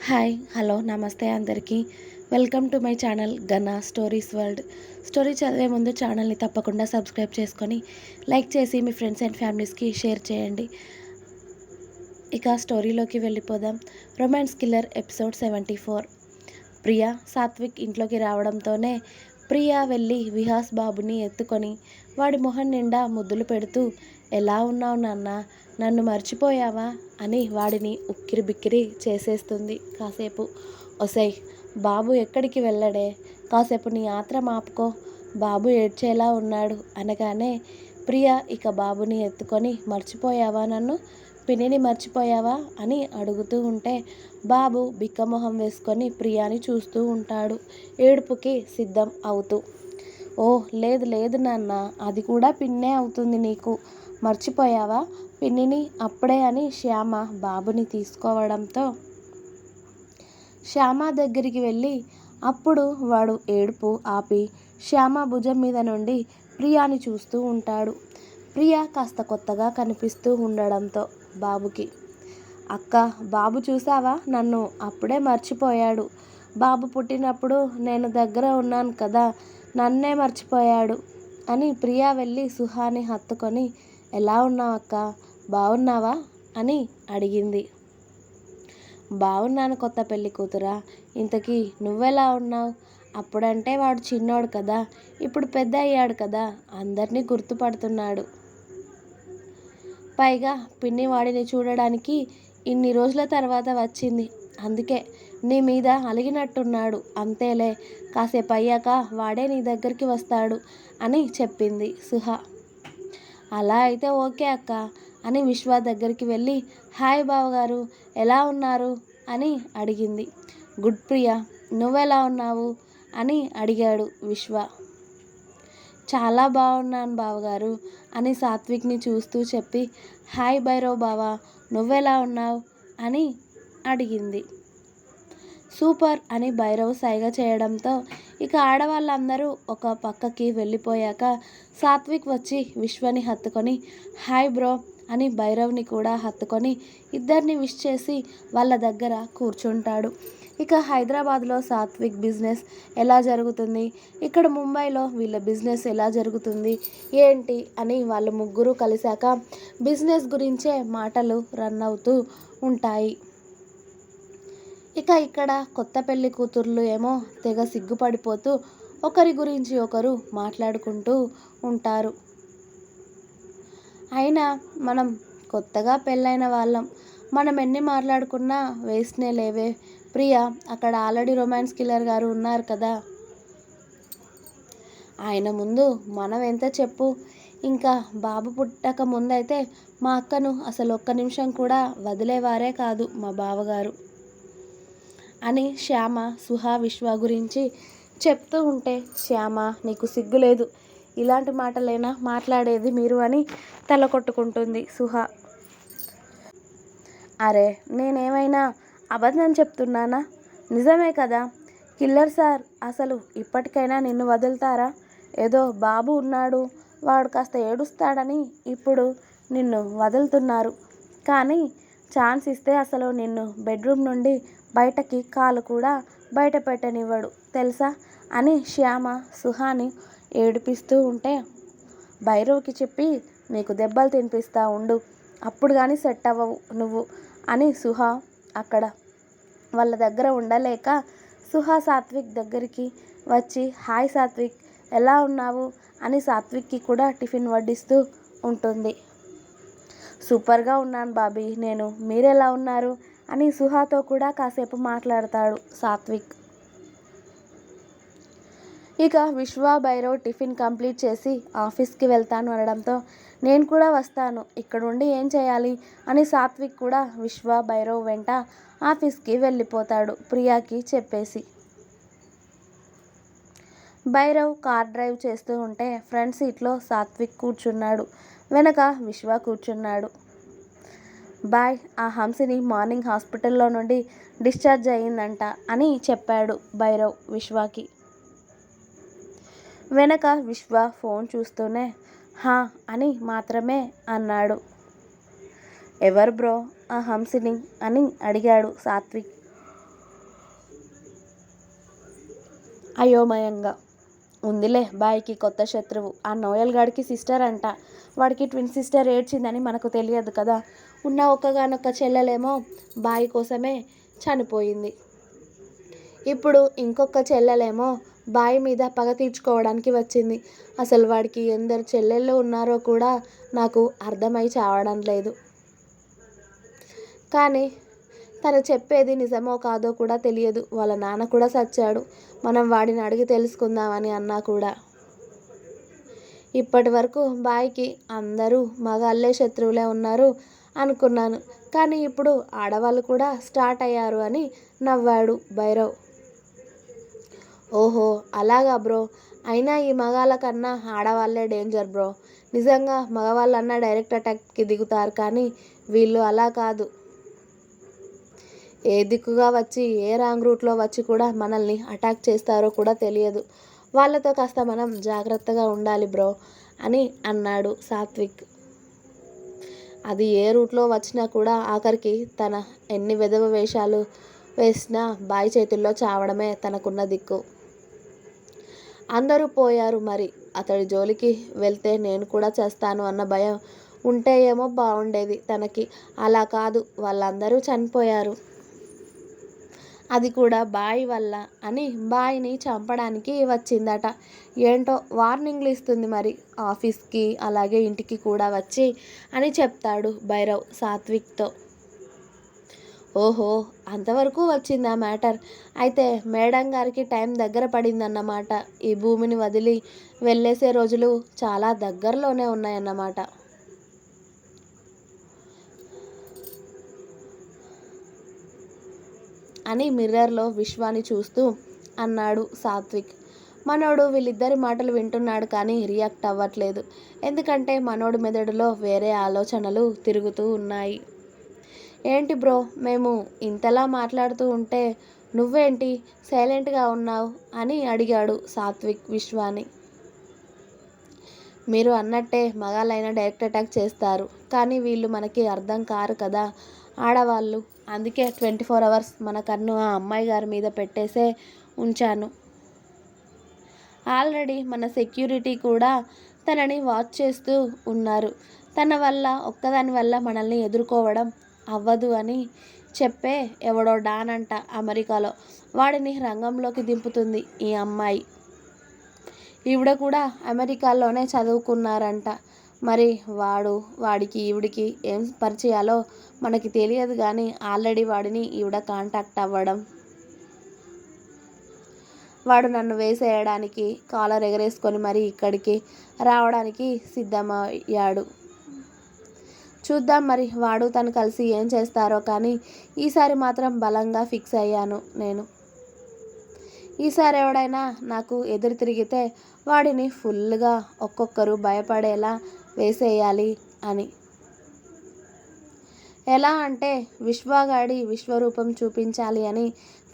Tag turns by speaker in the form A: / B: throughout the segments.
A: Hi hello నమస్తే అందరికీ welcome to my channel Gana stories world. Story చదివే ముందు ఛానల్ని తప్పకుండా సబ్స్క్రైబ్ చేసుకొని లైక్ చేసి మీ ఫ్రెండ్స్ అండ్ ఫ్యామిలీస్కి షేర్ చేయండి. ఇక స్టోరీలోకి వెళ్ళిపోదాం. Romance killer episode 74. Priya Satvik ఇంట్లోకి రావడంతోనే ప్రియా వెళ్ళి విహాస్ బాబుని ఎత్తుకొని వాడి మొహం నిండా ముద్దులు పెడుతూ, ఎలా ఉన్నావు నాన్న, నన్ను మర్చిపోయావా అని వాడిని ఉక్కిరి బిక్కిరి చేసేస్తుంది. కాసేపు ఒసై బాబు ఎక్కడికి వెళ్ళడే, కాసేపు నీ ఆత్రం ఆపుకో, బాబు ఏడ్చేలా ఉన్నాడు అనగానే ప్రియా ఇక బాబుని ఎత్తుకొని, మర్చిపోయావా నన్ను, పిన్నిని మర్చిపోయావా అని అడుగుతూ ఉంటే బాబు బిక్కమొహం వేసుకొని ప్రియాని చూస్తూ ఉంటాడు, ఏడుపుకి సిద్ధం అవుతూ. ఓ లేదు లేదు నాన్న, అది కూడా పిన్నే అవుతుంది నీకు, మర్చిపోయావా పిన్నిని అప్పుడే అని శ్యామ బాబుని తీసుకోవడంతో శ్యామ దగ్గరికి వెళ్ళి అప్పుడు వాడు ఏడుపు ఆపి శ్యామ భుజం మీద నుండి ప్రియాని చూస్తూ ఉంటాడు. ప్రియా కాస్త కొత్తగా కనిపిస్తూ ఉండడంతో బాబుకి, అక్క బాబు చూసావా, నన్ను అప్పుడే మర్చిపోయాడు, బాబు పుట్టినప్పుడు నేను దగ్గర ఉన్నాను కదా, నన్నే మర్చిపోయాడు అని ప్రియా వెళ్ళి సుహాని హత్తుకొని, ఎలా ఉన్నావు అక్క, బాగున్నావా అని అడిగింది. బాగున్నాను కొత్త పెళ్ళి కూతురా, ఇంతకీ నువ్వెలా ఉన్నావు, అప్పుడంటే వాడు చిన్నోడు కదా, ఇప్పుడు పెద్ద అయ్యాడు కదా, అందరినీ గుర్తుపడుతున్నాడు, పైగా పిన్ని వాడిని చూడడానికి ఇన్ని రోజుల తర్వాత వచ్చింది, అందుకే నీ మీద అలిగినట్టున్నాడు, అంతేలే, కాసేపు అయ్యాక వాడే నీ దగ్గరికి వస్తాడు అని చెప్పింది సుహ. అలా అయితే ఓకే అక్క అని విశ్వ దగ్గరికి వెళ్ళి, హాయ్ బావగారు ఎలా ఉన్నారు అని అడిగింది. గుడ్ ప్రియా, నువ్వెలా ఉన్నావు అని అడిగాడు విశ్వ. చాలా బాగున్నాను బావగారు అని సాత్విక్ని చూస్తూ చెప్పి, హాయ్ భైరవ్ బావా, నువ్వెలా ఉన్నావు అని అడిగింది. సూపర్ అని భైరవ్ సైగ చేయడంతో ఇక ఆడవాళ్ళందరూ ఒక పక్కకి వెళ్ళిపోయాక సాత్విక్ వచ్చి విశ్వని హత్తుకొని, హాయ్ బ్రో అని భైరవ్ని కూడా హత్తుకొని ఇద్దరిని విష్ చేసి వాళ్ళ దగ్గర కూర్చుంటాడు. ఇక హైదరాబాద్లో సాత్విక్ బిజినెస్ ఎలా జరుగుతుంది, ఇక్కడ ముంబైలో వీళ్ళ బిజినెస్ ఎలా జరుగుతుంది ఏంటి అని వాళ్ళు ముగ్గురు కలిశాక బిజినెస్ గురించే మాటలు రన్ అవుతూ ఉంటాయి. ఇక ఇక్కడ కొత్త పెళ్లి కూతుర్లు ఏమో తెగ సిగ్గుపడిపోతూ ఒకరి గురించి ఒకరు మాట్లాడుకుంటూ ఉంటారు. అయినా మనం కొత్తగా పెళ్ళైన వాళ్ళం, మనం ఎన్ని మాట్లాడుకున్నా వేస్ట్నే లేవే ప్రియా, అక్కడ ఆల్రెడీ రొమాన్స్ కిల్లర్ గారు ఉన్నారు కదా, ఆయన ముందు మనం ఎంత చెప్పు, ఇంకా బాబు పుట్టక ముందైతే మా అక్కను అసలు ఒక్క నిమిషం కూడా వదిలేవారే కాదు మా బావగారు అని శ్యామ సుహ విశ్వ గురించి చెప్తూ ఉంటే, శ్యామ నీకు సిగ్గులేదు, ఇలాంటి మాటలైనా మాట్లాడేది మీరు అని తల కొట్టుకుంటుంది సుహ. అరే నేనేమైనా అబద్ధం చెప్తున్నానా, నిజమే కదా, కిల్లర్ సార్ అసలు ఇప్పటికైనా నిన్ను వదులుతారా, ఏదో బాబు ఉన్నాడు వాడు కాస్త ఏడుస్తాడని ఇప్పుడు నిన్ను వదులుతున్నారు, కానీ ఛాన్స్ ఇస్తే అసలు నిన్ను బెడ్రూమ్ నుండి బయటకి కాలు కూడా బయట పెట్టనివ్వడు తెలుసా అని శ్యామ సుహాని ఏడిపిస్తూ ఉంటే, భైరవ్కి చెప్పి నీకు దెబ్బలు తినిపిస్తా ఉండు, అప్పుడు కానీ సెట్ అవ్వవు నువ్వు అని సుహ అక్కడ వాళ్ళ దగ్గర ఉండలేక సుహ సాత్విక్ దగ్గరికి వచ్చి, హాయ్ సాత్విక్ ఎలా ఉన్నావు అని సాత్విక్కి కూడా టిఫిన్ వడ్డిస్తూ ఉంటుంది. సూపర్గా ఉన్నాను బాబీ నేను, మీరెలా ఉన్నారు అని సుహాతో కూడా కాసేపు మాట్లాడతాడు సాత్విక్. ఇక విశ్వ భైరవ్ టిఫిన్ కంప్లీట్ చేసి ఆఫీస్కి వెళ్తాను అనడంతో నేను కూడా వస్తాను, ఇక్కడ ఉండి ఏం చేయాలి అని సాత్విక్ కూడా విశ్వ భైరవ్ వెంట ఆఫీస్కి వెళ్ళిపోతాడు ప్రియాకి చెప్పేసి. భైరవ్ కార్ డ్రైవ్ చేస్తూ ఉంటే ఫ్రంట్ సీట్లో సాత్విక్ కూర్చున్నాడు, వెనక విశ్వ కూర్చున్నాడు. బాయ్, ఆ హంసిని మార్నింగ్ హాస్పిటల్లో నుండి డిశ్చార్జ్ అయ్యిందంట అని చెప్పాడు భైరవ్ విశ్వకి. వెనక విశ్వ ఫోన్ చూస్తూనే హా అని మాత్రమే అన్నాడు. ఎవరు బ్రో ఆ హంసిని అని అడిగాడు సాత్విక్. అయోమయంగా. ఉందిలే బాయ్కి కొత్త శత్రువు. ఆ నోయల్ గాడికి సిస్టర్ అంట. వాడికి ట్విన్ సిస్టర్ ఏడ్చిందని మనకు తెలియదు కదా. ఉన్న ఒక్కగానొక్క చెల్లెలేమో బాయ్ కోసమే చనిపోయింది. ఇప్పుడు ఇంకొక చెల్లెలేమో బాయ్ మీద పగ తీర్చుకోవడానికి వచ్చింది. అసలు వాడికి ఎందరు చెల్లెళ్ళు ఉన్నారో కూడా నాకు అర్థమై చావడం లేదు. కానీ తను చెప్పేది నిజమో కాదో కూడా తెలియదు. వాళ్ళ నాన్న కూడా చచ్చాడు. మనం వాడిని అడిగి తెలుసుకుందామని అన్నా కూడా. ఇప్పటి వరకు బాయ్కి అందరూ మగాళ్ళే శత్రువులే ఉన్నారు అనుకున్నాను. కానీ ఇప్పుడు ఆడవాళ్ళు కూడా స్టార్ట్ అయ్యారు అని నవ్వాడు భైరవ్. ఓహో అలాగా బ్రో. అయినా ఈ మగాళ్ళ కన్నా ఆడవాళ్ళే డేంజర్ బ్రో. నిజంగా మగవాళ్ళన్నా డైరెక్ట్ అటాక్కి దిగుతారు, కానీ వీళ్ళు అలా కాదు. ఏ దిక్కుగా వచ్చి ఏ రాంగ్ రూట్లో వచ్చి కూడా మనల్ని అటాక్ చేస్తారో కూడా తెలియదు. వాళ్ళతో కాస్త మనం జాగ్రత్తగా ఉండాలి బ్రో అని అన్నాడు సాత్విక్. అది ఏ రూట్లో వచ్చినా కూడా ఆఖరికి తన ఎన్ని వెధవ వేషాలు వేసినా బాయ్ చేతుల్లో చావడమే తనకున్న దిక్కు. అందరూ పోయారు, మరి అతడి జోలికి వెళ్తే నేను కూడా చేస్తాను అన్న భయం ఉంటే ఏమో బాగుండేది తనకి. అలా కాదు, వాళ్ళందరూ చనిపోయారు. అది కూడా బాయ్ వల్ల అని బాయ్ని చంపడానికి వచ్చిందట. ఏంటో వార్నింగ్లు ఇస్తుంది మరి ఆఫీస్కి అలాగే ఇంటికి కూడా వచ్చి అని చెప్తాడు భైరవ్ సాత్విక్తో. ఓహో అంతవరకు వచ్చిందా మ్యాటర్. అయితే మేడం గారికి టైం దగ్గర పడిందన్నమాట. ఈ భూమిని వదిలి వెళ్ళేసే రోజులు చాలా దగ్గరలోనే ఉన్నాయన్నమాట అని మిర్రర్లో విశ్వాని చూస్తూ అన్నాడు సాత్విక్. మనోడు వీళ్ళిద్దరి మాటలు వింటున్నాడు కానీ రియాక్ట్ అవ్వట్లేదు. ఎందుకంటే మనోడు మెదడులో వేరే ఆలోచనలు తిరుగుతూ ఉన్నాయి. ఏంటి బ్రో, మేము ఇంతలా మాట్లాడుతూ ఉంటే నువ్వేంటి సైలెంట్గా ఉన్నావు అని అడిగాడు సాత్విక్ విశ్వాని. మీరు అన్నట్టే మగాళ్ళైనా డైరెక్ట్ అటాక్ చేస్తారు, కానీ వీళ్ళు మనకి అర్థం కారు కదా ఆడవాళ్ళు. అందుకే 24 hours మన కన్ను ఆ అమ్మాయి గారి మీద పెట్టేసే ఉంచాను. ఆల్రెడీ మన సెక్యూరిటీ కూడా తనని వాచ్ చేస్తూ ఉన్నారు. తన వల్ల ఒక్కదాని వల్ల మనల్ని ఎదుర్కోవడం అవ్వదు అని చెప్పే ఎవడో డాన్ అంట అమెరికాలో. వాడిని రంగంలోకి దింపుతుంది ఈ అమ్మాయి. ఈవిడ కూడా అమెరికాలోనే చదువుకున్నారంట. మరి వాడికి ఈవిడికి ఏం పరిచయాలో మనకి తెలియదు, కానీ ఆల్రెడీ వాడిని ఈవిడ కాంటాక్ట్ అవ్వడం, వాడు నన్ను వేసేయడానికి కాలర్ ఎగరేసుకొని మరి ఇక్కడికి రావడానికి సిద్ధమయ్యాడు. చూద్దాం మరి వాడు తను కలిసి ఏం చేస్తారో, కానీ ఈసారి మాత్రం బలంగా ఫిక్స్ అయ్యాను నేను. ఈసారి ఎవడైనా నాకు ఎదురు తిరిగితే వాడిని ఫుల్గా ఒక్కొక్కరు భయపడేలా వేసేయాలి అని. ఎలా అంటే విశ్వగాడి విశ్వరూపం చూపించాలి అని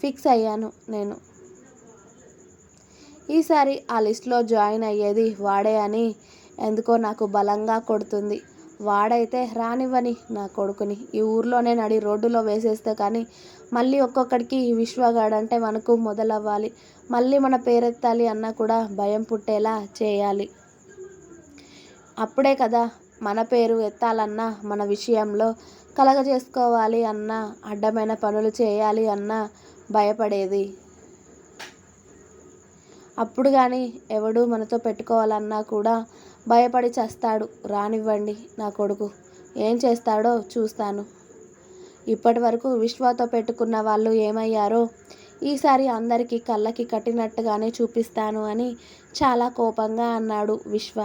A: ఫిక్స్ అయ్యాను నేను. ఈసారి ఆ లిస్ట్లో జాయిన్ అయ్యేది వాడే అని ఎందుకో నాకు బలంగా కొడుతుంది. వాడైతే రానివ్వని నా కొడుకుని ఈ ఊర్లోనే నడి రోడ్డులో వేసేస్తే కానీ మళ్ళీ ఒక్కొక్కడికి విశ్వగాడంటే మనకు మొదలవ్వాలి. మళ్ళీ మన పేరెత్తాలి అన్నా కూడా భయం పుట్టేలా చేయాలి. అప్పుడే కదా మన పేరు ఎత్తాలన్నా, మన విషయంలో కలగజేసుకోవాలి అన్నా, అడ్డమైన పనులు చేయాలి అన్నా భయపడేది. అప్పుడు కానీ ఎవడు మనతో పెట్టుకోవాలన్నా కూడా భయపడి చస్తాడు. రానివ్వండి నా కొడుకు ఏం చేస్తాడో చూస్తాను. ఇప్పటి వరకు విశ్వతో పెట్టుకున్న వాళ్ళు ఏమయ్యారో ఈసారి అందరికీ కళ్ళకి కట్టినట్టుగానే చూపిస్తాను అని చాలా కోపంగా అన్నాడు విశ్వ.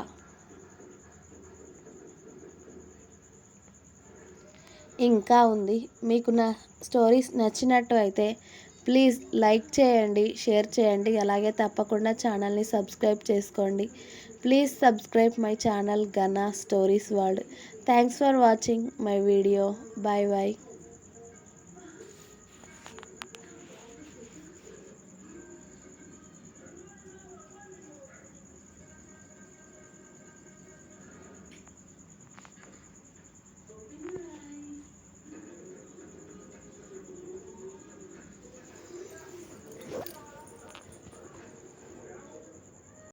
A: ఇంకా ఉంది. మీకు నా స్టోరీస్ నచ్చినట్టు అయితే ప్లీజ్ లైక్ చేయండి, షేర్ చేయండి, అలాగే తప్పకుండా ఛానల్ని సబ్స్క్రైబ్ చేసుకోండి. Please subscribe my channel Gana stories world. Thanks for watching my video. Bye bye.